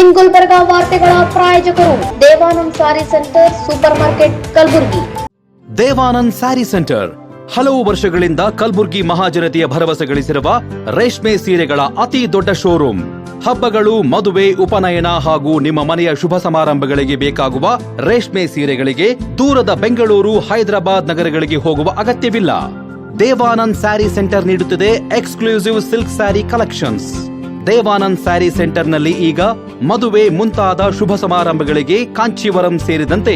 ಇನ್ ಗುಲ್ಬರ್ಗ ವಾರ್ತೆಗಳ ಪ್ರಾಯೋಜಕರು Devanand sari centre supermarket Kalaburagi. Devanand sari centre ಹಲವು ವರ್ಷಗಳಿಂದ ಕಲಬುರಗಿ ಮಹಾಜನತೆಯ ಭರವಸೆ ಗಳಿಸಿರುವ ರೇಷ್ಮೆ ಸೀರೆಗಳ ಅತಿ ದೊಡ್ಡ ಶೋರೂಮ್. ಹಬ್ಬಗಳು, ಮದುವೆ, ಉಪನಯನ ಹಾಗೂ ನಿಮ್ಮ ಮನೆಯ ಶುಭ ಸಮಾರಂಭಗಳಿಗೆ ಬೇಕಾಗುವ ರೇಷ್ಮೆ ಸೀರೆಗಳಿಗೆ ದೂರದ ಬೆಂಗಳೂರು, ಹೈದರಾಬಾದ್ ನಗರಗಳಿಗೆ ಹೋಗುವ ಅಗತ್ಯವಿಲ್ಲ. ದೇವಾನಂದ್ ಸ್ಯಾರಿ ಸೆಂಟರ್ ನೀಡುತ್ತಿದೆ exclusive silk sari collections. Devanand sari ಸೆಂಟರ್ನಲ್ಲಿ ಈಗ ಮದುವೆ ಮುಂತಾದ ಶುಭ ಸಮಾರಂಭಗಳಿಗೆ ಕಾಂಚೀವರಂ ಸೇರಿದಂತೆ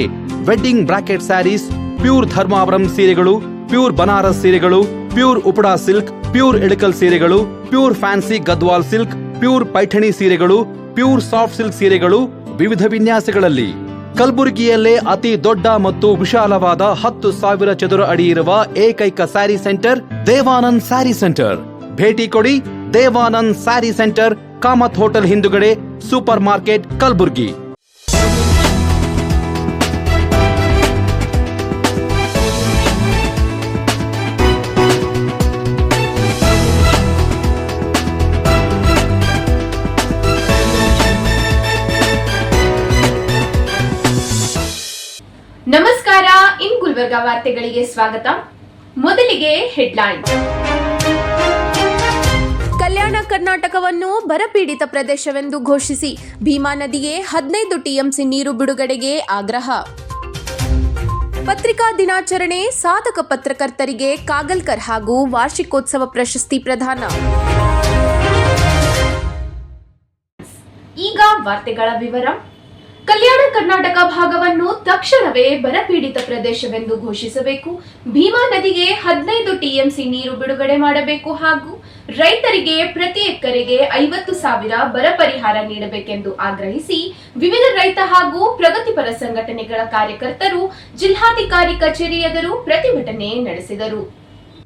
wedding brocade saris, pure Dharmavaram ಸೀರೆಗಳು, ಪ್ಯೂರ್ ಬನಾರಸ್ ಸೀರೆಗಳು, pure Uppada silk, pure Ilkal ಸೀರೆಗಳು, pure fancy Gadwal silk, pure Paithani ಸೀರೆಗಳು, ಪ್ಯೂರ್ ಸಾಫ್ಟ್ ಸಿಲ್ಕ್ ಸೀರೆಗಳು ವಿವಿಧ ವಿನ್ಯಾಸಗಳಲ್ಲಿ. ಕಲಬುರಗಿಯಲ್ಲೇ ಅತಿ ದೊಡ್ಡ ಮತ್ತು ವಿಶಾಲವಾದ 10,000 ಚದುರ ಅಡಿ ಇರುವ ಏಕೈಕ ಸ್ಯಾರಿ ಸೆಂಟರ್ ದೇವಾನಂದ್ ಸ್ಯಾರಿ ಸೆಂಟರ್. ಭೇಟಿ ಕೊಡಿ. ದೇವಾನಂದ್ ಸ್ಯಾರಿ ಸೆಂಟರ್, ಕಾಮತ್ ಹೋಟೆಲ್ ಹಿಂದುಗಡೆ, ಸೂಪರ್ ಮಾರ್ಕೆಟ್, ಕಲಬುರಗಿ. ನಮಸ್ಕಾರ. ಇನ್ ಗುಲ್ಬರ್ಗ ವಾರ್ತೆಗಳಿಗೆ ಸ್ವಾಗತ. ಮೊದಲಿಗೆ ಹೆಡ್ಲೈನ್. ಕಲ್ಯಾಣ ಕರ್ನಾಟಕವನ್ನು ಬರಪೀಡಿತ ಪ್ರದೇಶವೆಂದು ಘೋಷಿಸಿ ಭೀಮಾ ನದಿಗೆ 15 ಟಿಎಂಸಿ ನೀರು ಬಿಡುಗಡೆಗೆ ಆಗ್ರಹ. ಪತ್ರಿಕಾ ದಿನಾಚರಣೆ, ಸಾಧಕ ಪತ್ರಕರ್ತರಿಗೆ ಕಾಗಲ್ಕರ್ ಹಾಗೂ ವಾರ್ಷಿಕೋತ್ಸವ ಪ್ರಶಸ್ತಿ ಪ್ರದಾನ. ಈಗ ವಾರ್ತೆಗಳ ವಿವರ. ಕಲ್ಯಾಣ ಕರ್ನಾಟಕ ಭಾಗವನ್ನು ತಕ್ಷಣವೇ ಬರಪೀಡಿತ ಪ್ರದೇಶವೆಂದು ಘೋಷಿಸಬೇಕು, ಭೀಮಾ ನದಿಗೆ 15 ಟಿಎಂಸಿ ನೀರು ಬಿಡುಗಡೆ ಮಾಡಬೇಕು ಹಾಗೂ ರೈತರಿಗೆ ಪ್ರತಿ ಎಕರೆಗೆ 50,000 ಬರ ಪರಿಹಾರ ನೀಡಬೇಕೆಂದು ಆಗ್ರಹಿಸಿ ವಿವಿಧ ರೈತ ಹಾಗೂ ಪ್ರಗತಿಪರ ಸಂಘಟನೆಗಳ ಕಾರ್ಯಕರ್ತರು ಜಿಲ್ಲಾಧಿಕಾರಿ ಕಚೇರಿ ಎದುರು ಪ್ರತಿಭಟನೆ ನಡೆಸಿದರು.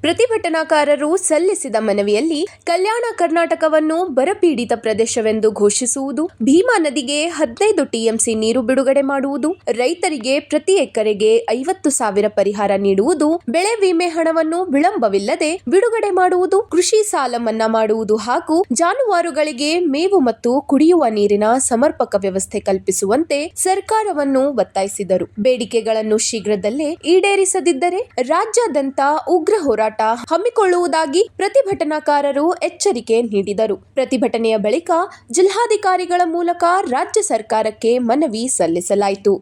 ಪ್ರತಿಭಟನಾಕಾರರು ಸಲ್ಲಿಸಿದ ಮನವಿಯಲ್ಲಿ ಕಲ್ಯಾಣ ಕರ್ನಾಟಕವನ್ನು ಬರಪೀಡಿತ ಪ್ರದೇಶವೆಂದು ಘೋಷಿಸುವುದು, ಭೀಮಾ ನದಿಗೆ 15 ಟಿಎಂಸಿ ನೀರು ಬಿಡುಗಡೆ ಮಾಡುವುದು, ರೈತರಿಗೆ ಪ್ರತಿ ಎಕರೆಗೆ 50,000 ಪರಿಹಾರ ನೀಡುವುದು, ಬೆಳೆ ವಿಮೆ ಹಣವನ್ನು ವಿಳಂಬವಿಲ್ಲದೆ ಬಿಡುಗಡೆ ಮಾಡುವುದು, ಕೃಷಿ ಸಾಲ ಮನ್ನಾ ಮಾಡುವುದು ಹಾಗೂ ಜಾನುವಾರುಗಳಿಗೆ ಮೇವು ಮತ್ತು ಕುಡಿಯುವ ನೀರಿನ ಸಮರ್ಪಕ ವ್ಯವಸ್ಥೆ ಕಲ್ಪಿಸುವಂತೆ ಸರ್ಕಾರವನ್ನು ಒತ್ತಾಯಿಸಿದರು. ಬೇಡಿಕೆಗಳನ್ನು ಶೀಘ್ರದಲ್ಲೇ ಈಡೇರಿಸದಿದ್ದರೆ ರಾಜ್ಯಾದ್ಯಂತ ಉಗ್ರ ಹೋರಾಟ ಹಮ್ಮಿಕೊಳ್ಳುವುದಾಗಿ ಪ್ರತಿಭಟನಾಕಾರರು ಎಚ್ಚರಿಕೆ ನೀಡಿದರು. ಪ್ರತಿಭಟನೆಯ ಬಳಿಕ ಜಿಲ್ಲಾಧಿಕಾರಿಗಳ ಮೂಲಕ ರಾಜ್ಯ ಸರ್ಕಾರಕ್ಕೆ ಮನವಿ ಸಲ್ಲಿಸಲಾಯಿತು.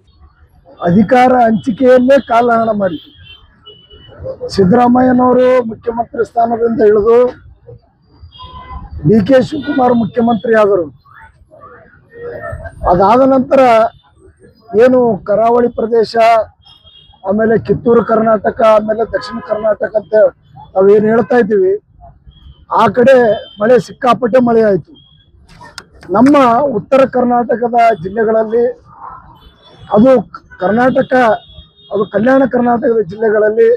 ಅಧಿಕಾರ ಹಂಚಿಕೆಯಲ್ಲೇ ಕಾಲಹರಣ ಮಾಡಿತು. ಸಿದ್ದರಾಮಯ್ಯನವರು ಮುಖ್ಯಮಂತ್ರಿ ಸ್ಥಾನದಿಂದ ಇಳಿದು ಡಿ.ಕೆ. ಶಿವಕುಮಾರ್ ಮುಖ್ಯಮಂತ್ರಿ ಆದರು. ಅದಾದ ನಂತರ ಏನು ಕರಾವಳಿ ಪ್ರದೇಶ, ಆಮೇಲೆ ಕಿತ್ತೂರು ಕರ್ನಾಟಕ, ಆಮೇಲೆ ದಕ್ಷಿಣ ಕರ್ನಾಟಕ ಅಂತ ನಾವೇನು ಹೇಳ್ತಾ ಇದ್ದೀವಿ, ಆ ಕಡೆ ಮಳೆ ಸಿಕ್ಕಾಪಟ್ಟೆ ಮಳೆ ಆಯಿತು. ನಮ್ಮ ಉತ್ತರ ಕರ್ನಾಟಕದ ಜಿಲ್ಲೆಗಳಲ್ಲಿ, ಅದು ಕಲ್ಯಾಣ ಕರ್ನಾಟಕದ ಜಿಲ್ಲೆಗಳಲ್ಲಿ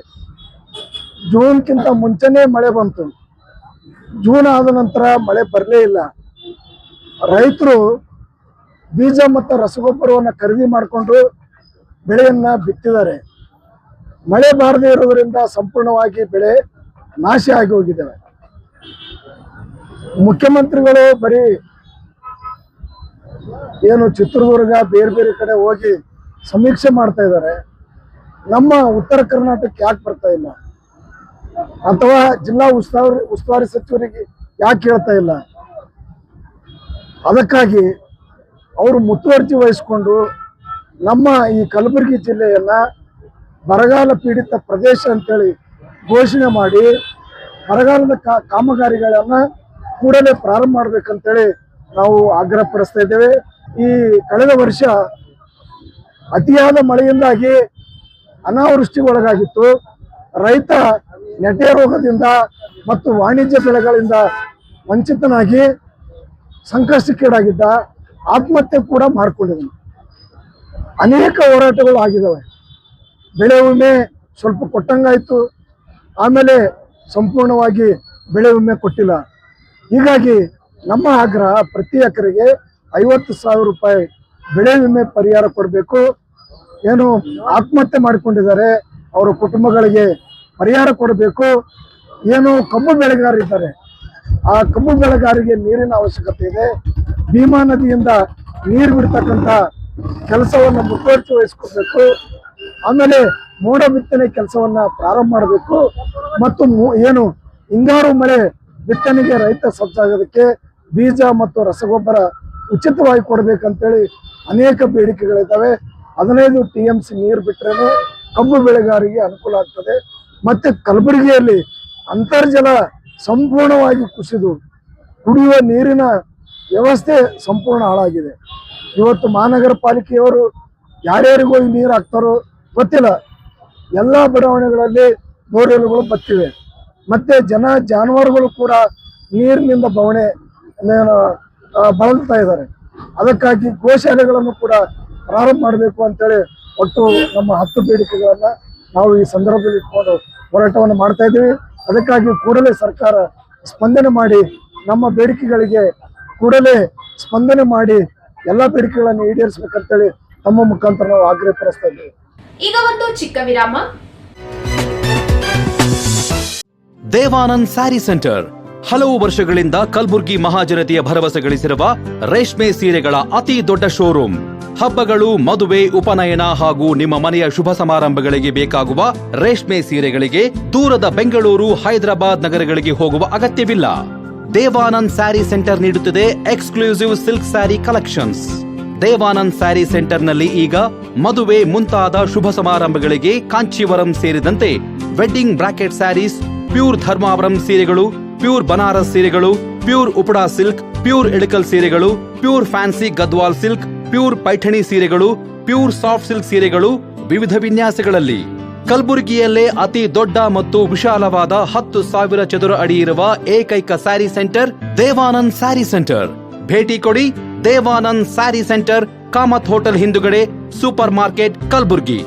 ಜೂನ್ಗಿಂತ ಮುಂಚೆನೇ ಮಳೆ ಬಂತು. ಜೂನ್ ಆದ ನಂತರ ಮಳೆ ಬರಲೇ ಇಲ್ಲ. ರೈತರು ಬೀಜ ಮತ್ತು ರಸಗೊಬ್ಬರವನ್ನು ಖರೀದಿ ಮಾಡಿಕೊಂಡು ಬೆಳೆಯನ್ನು ಬಿತ್ತಿದ್ದಾರೆ. ಮಳೆ ಬಾರದೇ ಇರೋದ್ರಿಂದ ಸಂಪೂರ್ಣವಾಗಿ ಬೆಳೆ ನಾಶ ಆಗಿ ಹೋಗಿದ್ದಾವೆ. ಮುಖ್ಯಮಂತ್ರಿಗಳು ಬರೀ ಏನು ಚಿತ್ರದುರ್ಗ ಬೇರೆ ಬೇರೆ ಕಡೆ ಹೋಗಿ ಸಮೀಕ್ಷೆ ಮಾಡ್ತಾ ಇದ್ದಾರೆ. ನಮ್ಮ ಉತ್ತರ ಕರ್ನಾಟಕಕ್ಕೆ ಯಾಕೆ ಬರ್ತಾ ಇಲ್ಲ, ಅಥವಾ ಜಿಲ್ಲಾ ಉಸ್ತುವಾರಿ ಸಚಿವರಿಗೆ ಯಾಕೆ ಹೇಳ್ತಾ ಇಲ್ಲ? ಅದಕ್ಕಾಗಿ ಅವರು ಮುತುವರ್ಜಿ ವಹಿಸಿಕೊಂಡು ನಮ್ಮ ಈ ಕಲಬುರಗಿ ಜಿಲ್ಲೆಯನ್ನ ಬರಗಾಲ ಪೀಡಿತ ಪ್ರದೇಶ ಅಂತೇಳಿ ಘೋಷಣೆ ಮಾಡಿ ಬರಗಾಲದ ಕಾಮಗಾರಿಗಳನ್ನು ಕೂಡಲೇ ಪ್ರಾರಂಭ ಮಾಡಬೇಕಂತೇಳಿ ನಾವು ಆಗ್ರಹ ಪಡಿಸ್ತಾ ಇದ್ದೇವೆ. ಈ ಕಳೆದ ವರ್ಷ ಅತಿಯಾದ ಮಳೆಯಿಂದಾಗಿ ಅನಾವೃಷ್ಟಿಗೊಳಗಾಗಿತ್ತು. ರೈತ ನೆಟೆ ರೋಗದಿಂದ ಮತ್ತು ವಾಣಿಜ್ಯ ಬೆಳೆಗಳಿಂದ ವಂಚಿತನಾಗಿ ಸಂಕಷ್ಟಕ್ಕೀಡಾಗಿದ್ದ, ಆತ್ಮಹತ್ಯೆ ಕೂಡ ಮಾಡಿಕೊಂಡಿದ್ದಾನೆ. ಅನೇಕ ಹೋರಾಟಗಳು ಆಗಿದ್ದಾವೆ. ಬೆಳೆ ವಿಮೆ ಸ್ವಲ್ಪ ಕೊಟ್ಟಂಗಾಯಿತು, ಆಮೇಲೆ ಸಂಪೂರ್ಣವಾಗಿ ಬೆಳೆ ವಿಮೆ ಕೊಟ್ಟಿಲ್ಲ. ಹೀಗಾಗಿ ನಮ್ಮ ಆಗ್ರಹ ಪ್ರತಿ ಎಕರೆಗೆ 50,000 ರೂಪಾಯಿ ಬೆಳೆ ವಿಮೆ ಪರಿಹಾರ ಕೊಡಬೇಕು. ಏನು ಆತ್ಮಹತ್ಯೆ ಮಾಡಿಕೊಂಡಿದ್ದಾರೆ ಅವರ ಕುಟುಂಬಗಳಿಗೆ ಪರಿಹಾರ ಕೊಡಬೇಕು. ಏನು ಕಬ್ಬು ಬೆಳೆಗಾರರಿದ್ದಾರೆ, ಆ ಕಬ್ಬು ಬೆಳೆಗಾರರಿಗೆ ನೀರಿನ ಅವಶ್ಯಕತೆ ಇದೆ. ಭೀಮಾ ನದಿಯಿಂದ ನೀರು ಬಿಡ್ತಕ್ಕಂಥ ಕೆಲಸವನ್ನ ಮುತುವರ್ಜಿ ವಹಿಸ್ಕೊಬೇಕು. ಆಮೇಲೆ ಮೋಡ ಬಿತ್ತನೆ ಕೆಲಸವನ್ನ ಪ್ರಾರಂಭ ಮಾಡಬೇಕು ಮತ್ತು ಏನು ಹಿಂಗಾರು ಮಳೆ ಬಿತ್ತನೆಗೆ ರೈತ ಸಜ್ಜಾಗೋದಕ್ಕೆ ಬೀಜ ಮತ್ತು ರಸಗೊಬ್ಬರ ಉಚಿತವಾಗಿ ಕೊಡ್ಬೇಕಂತೇಳಿ ಅನೇಕ ಬೇಡಿಕೆಗಳಿದ್ದಾವೆ. 15 TMC ನೀರು ಬಿಟ್ಟರೆ ಕಬ್ಬು ಬೆಳೆಗಾರರಿಗೆ ಅನುಕೂಲ ಆಗ್ತದೆ. ಮತ್ತೆ ಕಲಬುರಗಿಯಲ್ಲಿ ಅಂತರ್ಜಲ ಸಂಪೂರ್ಣವಾಗಿ ಕುಸಿದು ಕುಡಿಯುವ ನೀರಿನ ವ್ಯವಸ್ಥೆ ಸಂಪೂರ್ಣ ಹಾಳಾಗಿದೆ. ಇವತ್ತು ಮಹಾನಗರ ಪಾಲಿಕೆಯವರು ಯಾರ್ಯಾರಿಗೂ ಈ ನೀರು ಹಾಕ್ತಾರೋ ಗೊತ್ತಿಲ್ಲ. ಎಲ್ಲ ಬಡಾವಣೆಗಳಲ್ಲಿ ಬೋರ್ವೆಲ್ಗಳು ಬತ್ತಿವೆ. ಮತ್ತೆ ಜಾನುವಾರುಗಳು ಕೂಡ ನೀರಿನಿಂದ ಬಳಲ್ತಾ ಇದ್ದಾರೆ. ಅದಕ್ಕಾಗಿ ಗೋಶಾಲೆಗಳನ್ನು ಕೂಡ ಪ್ರಾರಂಭ ಮಾಡಬೇಕು ಅಂತೇಳಿ ಒಟ್ಟು ನಮ್ಮ 10 ಬೇಡಿಕೆಗಳನ್ನ ನಾವು ಈ ಸಂದರ್ಭದಲ್ಲಿ ಇಟ್ಕೊಂಡು ಹೋರಾಟವನ್ನು ಮಾಡ್ತಾ ಇದ್ದೀವಿ. ಅದಕ್ಕಾಗಿ ಕೂಡಲೇ ಸರ್ಕಾರ ಸ್ಪಂದನೆ ಮಾಡಿ ನಮ್ಮ ಬೇಡಿಕೆಗಳಿಗೆ ಕೂಡಲೇ ಸ್ಪಂದನೆ ಮಾಡಿ ಎಲ್ಲ ಬೇಡಿಕೆಗಳನ್ನು ಈಡೇರಿಸಬೇಕಂತೇಳಿ ತಮ್ಮ ಮುಖಾಂತರ ನಾವು ಆಗ್ರಹಪಡಿಸ್ತಾ ಇದ್ದೀವಿ. ಈಗ ಒಂದು ಚಿಕ್ಕ ವಿರಾಮ. ದೇವಾನಂದ್ ಸ್ಯಾರಿ ಸೆಂಟರ್ ಹಲವು ವರ್ಷಗಳಿಂದ ಕಲಬುರ್ಗಿ ಮಹಾಜನತೆಯ ಭರವಸೆ ಗಳಿಸಿರುವ ರೇಷ್ಮೆ ಸೀರೆಗಳ ಅತಿ ದೊಡ್ಡ ಶೋರೂಮ್. ಹಬ್ಬಗಳು, ಮದುವೆ, ಉಪನಯನ ಹಾಗೂ ನಿಮ್ಮ ಮನೆಯ ಶುಭ ಸಮಾರಂಭಗಳಿಗೆ ಬೇಕಾಗುವ ರೇಷ್ಮೆ ಸೀರೆಗಳಿಗೆ ದೂರದ ಬೆಂಗಳೂರು, ಹೈದರಾಬಾದ್ ನಗರಗಳಿಗೆ ಹೋಗುವ ಅಗತ್ಯವಿಲ್ಲ. ದೇವಾನಂದ್ ಸ್ಯಾರಿ ಸೆಂಟರ್ ನೀಡುತ್ತಿದೆ exclusive silk sari collections. Devanand sari ಸೆಂಟರ್ನಲ್ಲಿ ಈಗ ಮದುವೆ ಮುಂತಾದ ಶುಭ ಸಮಾರಂಭಗಳಿಗೆ ಕಾಂಚೀವರಂ ಸೇರಿದಂತೆ wedding brocade saris, pure Dharmavaram ಸೀರೆಗಳು, ಪ್ಯೂರ್ ಬನಾರಸ್ ಸೀರೆಗಳು, pure Uppada silk, pure Ilkal ಸೀರೆಗಳು, pure fancy Gadwal silk, pure Paithani ಸೀರೆಗಳು, ಪ್ಯೂರ್ ಸಾಫ್ಟ್ ಸಿಲ್ಕ್ ಸೀರೆಗಳು ವಿವಿಧ ವಿನ್ಯಾಸಗಳಲ್ಲಿ. ಕಲಬುರಗಿಯಲ್ಲೇ ಅತಿ ದೊಡ್ಡ ಮತ್ತು ವಿಶಾಲವಾದ 10,000 ಚದುರ ಅಡಿ ಇರುವ ಏಕೈಕ ಸ್ಯಾರಿ ಸೆಂಟರ್ ದೇವಾನಂದ್ ಸ್ಯಾರಿ ಸೆಂಟರ್. ಭೇಟಿ ಕೊಡಿ. ದೇವಾನಂದ್ ಸ್ಯಾರಿ ಸೆಂಟರ್, ಕಾಮತ್ ಹೋಟೆಲ್ ಹಿಂದುಗಡೆ, ಸೂಪರ್ ಮಾರ್ಕೆಟ್, ಕಲಬುರಗಿ.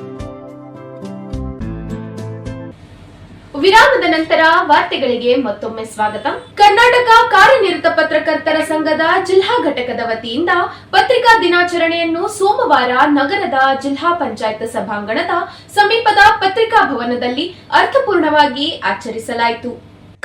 ವಿರಾಮದ ನಂತರ ವಾರ್ತೆಗಳಿಗೆ ಮತ್ತೊಮ್ಮೆ ಸ್ವಾಗತ. ಕರ್ನಾಟಕ ಕಾರ್ಯನಿರತ ಪತ್ರಕರ್ತರ ಸಂಘದ ಜಿಲ್ಲಾ ಘಟಕದ ವತಿಯಿಂದ ಪತ್ರಿಕಾ ದಿನಾಚರಣೆಯನ್ನು ಸೋಮವಾರ ನಗರದ ಜಿಲ್ಲಾ ಪಂಚಾಯತ್ ಸಭಾಂಗಣದ ಸಮೀಪದ ಪತ್ರಿಕಾ ಭವನದಲ್ಲಿ ಅರ್ಥಪೂರ್ಣವಾಗಿ ಆಚರಿಸಲಾಯಿತು.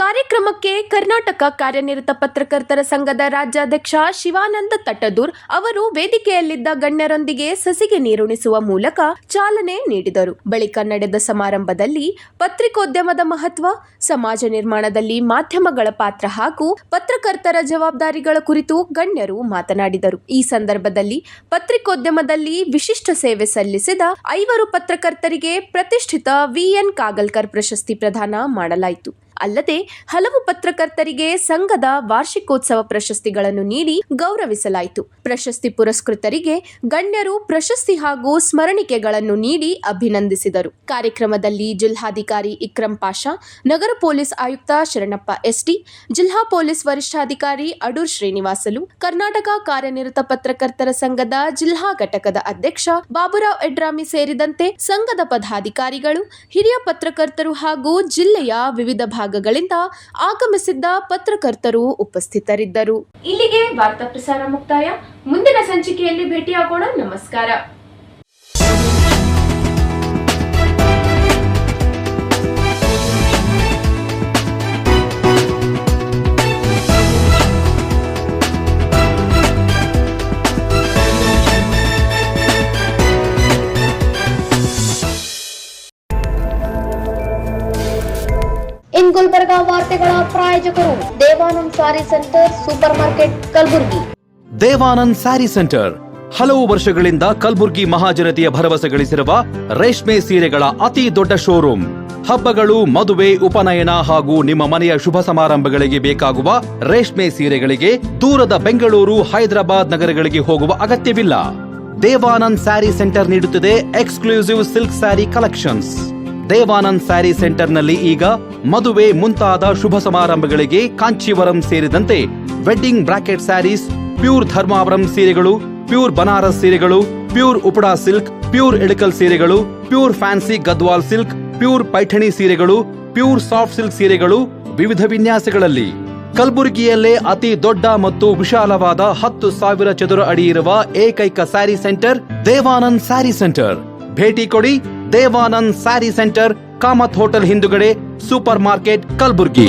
ಕಾರ್ಯಕ್ರಮಕ್ಕೆ ಕರ್ನಾಟಕ ಕಾರ್ಯನಿರತ ಪತ್ರಕರ್ತರ ಸಂಘದ ರಾಜ್ಯಾಧ್ಯಕ್ಷ ಶಿವಾನಂದ ತಟ್ಟದೂರ್ ಅವರು ವೇದಿಕೆಯಲ್ಲಿದ್ದ ಗಣ್ಯರೊಂದಿಗೆ ಸಸಿಗೆ ನೀರುಣಿಸುವ ಮೂಲಕ ಚಾಲನೆ ನೀಡಿದರು. ಬಳಿಕ ನಡೆದ ಸಮಾರಂಭದಲ್ಲಿ ಪತ್ರಿಕೋದ್ಯಮದ ಮಹತ್ವ, ಸಮಾಜ ನಿರ್ಮಾಣದಲ್ಲಿ ಮಾಧ್ಯಮಗಳ ಪಾತ್ರ ಹಾಗೂ ಪತ್ರಕರ್ತರ ಜವಾಬ್ದಾರಿಗಳ ಕುರಿತು ಗಣ್ಯರು ಮಾತನಾಡಿದರು. ಈ ಸಂದರ್ಭದಲ್ಲಿ ಪತ್ರಿಕೋದ್ಯಮದಲ್ಲಿ ವಿಶಿಷ್ಟ ಸೇವೆ ಸಲ್ಲಿಸಿದ 5 ಪತ್ರಕರ್ತರಿಗೆ ಪ್ರತಿಷ್ಠಿತ VN ಕಾಗಲ್ಕರ್ ಪ್ರಶಸ್ತಿ ಪ್ರದಾನ ಮಾಡಲಾಯಿತು. ಅಲ್ಲದೆ ಹಲವು ಪತ್ರಕರ್ತರಿಗೆ ಸಂಘದ ವಾರ್ಷಿಕೋತ್ಸವ ಪ್ರಶಸ್ತಿಗಳನ್ನು ನೀಡಿ ಗೌರವಿಸಲಾಯಿತು. ಪ್ರಶಸ್ತಿ ಪುರಸ್ಕೃತರಿಗೆ ಗಣ್ಯರು ಪ್ರಶಸ್ತಿ ಹಾಗೂ ಸ್ಮರಣಿಕೆಗಳನ್ನು ನೀಡಿ ಅಭಿನಂದಿಸಿದರು. ಕಾರ್ಯಕ್ರಮದಲ್ಲಿ ಜಿಲ್ಲಾಧಿಕಾರಿ ಇಕ್ರಂ ಪಾಷಾ, ನಗರ ಪೊಲೀಸ್ ಆಯುಕ್ತ ಶರಣಪ್ಪ SD, ಜಿಲ್ಲಾ ಪೊಲೀಸ್ ವರಿಷ್ಠಾಧಿಕಾರಿ ಅಡೂರ್ ಶ್ರೀನಿವಾಸಲು, ಕರ್ನಾಟಕ ಕಾರ್ಯನಿರತ ಪತ್ರಕರ್ತರ ಸಂಘದ ಜಿಲ್ಲಾ ಘಟಕದ ಅಧ್ಯಕ್ಷ ಬಾಬುರಾವ್ ಎಡ್ರಾಮಿ ಸೇರಿದಂತೆ ಸಂಘದ ಪದಾಧಿಕಾರಿಗಳು, ಹಿರಿಯ ಪತ್ರಕರ್ತರು ಹಾಗೂ ಜಿಲ್ಲೆಯ ವಿವಿಧ ಭಾಗಗಳಿಂದ ಆಗಮಿಸಿದ್ದ ಪತ್ರಕರ್ತರು ಉಪಸ್ಥಿತರಿದ್ದರು. ಇಲ್ಲಿಗೆ ವಾರ್ತಾ ಪ್ರಸಾರ ಮುಕ್ತಾಯ. ಮುಂದಿನ ಸಂಚಿಕೆಯಲ್ಲಿ ಭೇಟಿಯಾಗೋಣ. ನಮಸ್ಕಾರ. ಇನ್ ಗುಲ್ಬರ್ಗಾ ವಾರ್ತೆಗಳ ಪ್ರಾಯೋಜಕರು Devanand sari centre, supermarket, Kalaburagi. Devanand sari centre ಹಲವು ವರ್ಷಗಳಿಂದ ಕಲಬುರ್ಗಿ ಮಹಾಜನತೆಯ ಭರವಸೆ ಗಳಿಸಿರುವ ರೇಷ್ಮೆ ಸೀರೆಗಳ ಅತಿ ದೊಡ್ಡ ಶೋರೂಮ್. ಹಬ್ಬಗಳು, ಮದುವೆ, ಉಪನಯನ ಹಾಗೂ ನಿಮ್ಮ ಮನೆಯ ಶುಭ ಸಮಾರಂಭಗಳಿಗೆ ಬೇಕಾಗುವ ರೇಷ್ಮೆ ಸೀರೆಗಳಿಗೆ ದೂರದ ಬೆಂಗಳೂರು, ಹೈದರಾಬಾದ್ ನಗರಗಳಿಗೆ ಹೋಗುವ ಅಗತ್ಯವಿಲ್ಲ. ದೇವಾನಂದ್ ಸ್ಯಾರಿ ಸೆಂಟರ್ ನೀಡುತ್ತಿದೆ exclusive silk sari collections. Devanand sari ಸೆಂಟರ್ನಲ್ಲಿ ಈಗ ಮದುವೆ ಮುಂತಾದ ಶುಭ ಸಮಾರಂಭಗಳಿಗೆ ಕಾಂಚೀವರಂ ಸೇರಿದಂತೆ wedding brocade saris, pure Dharmavaram ಸೀರೆಗಳು, ಪ್ಯೂರ್ ಬನಾರಸ್ ಸೀರೆಗಳು, pure Uppada silk, pure Ilkal ಸೀರೆಗಳು, pure fancy Gadwal silk, pure Paithani ಸೀರೆಗಳು, ಪ್ಯೂರ್ ಸಾಫ್ಟ್ ಸಿಲ್ಕ್ ಸೀರೆಗಳು ವಿವಿಧ ವಿನ್ಯಾಸಗಳಲ್ಲಿ. ಕಲಬುರಗಿಯಲ್ಲೇ ಅತಿ ದೊಡ್ಡ ಮತ್ತು ವಿಶಾಲವಾದ 10,000 ಚದುರ ಅಡಿ ಇರುವ ಏಕೈಕ ಸ್ಯಾರಿ ಸೆಂಟರ್ ದೇವಾನಂದ್ ಸ್ಯಾರಿ ಸೆಂಟರ್. ಭೇಟಿ ಕೊಡಿ. ದೇವಾನಂದ್ ಸ್ಯಾರಿ ಸೆಂಟರ್, ಕಾಮತ್ ಹೋಟೆಲ್ ಹಿಂದುಗಡೆ, ಸೂಪರ್ ಮಾರ್ಕೆಟ್, ಕಲಬುರಗಿ.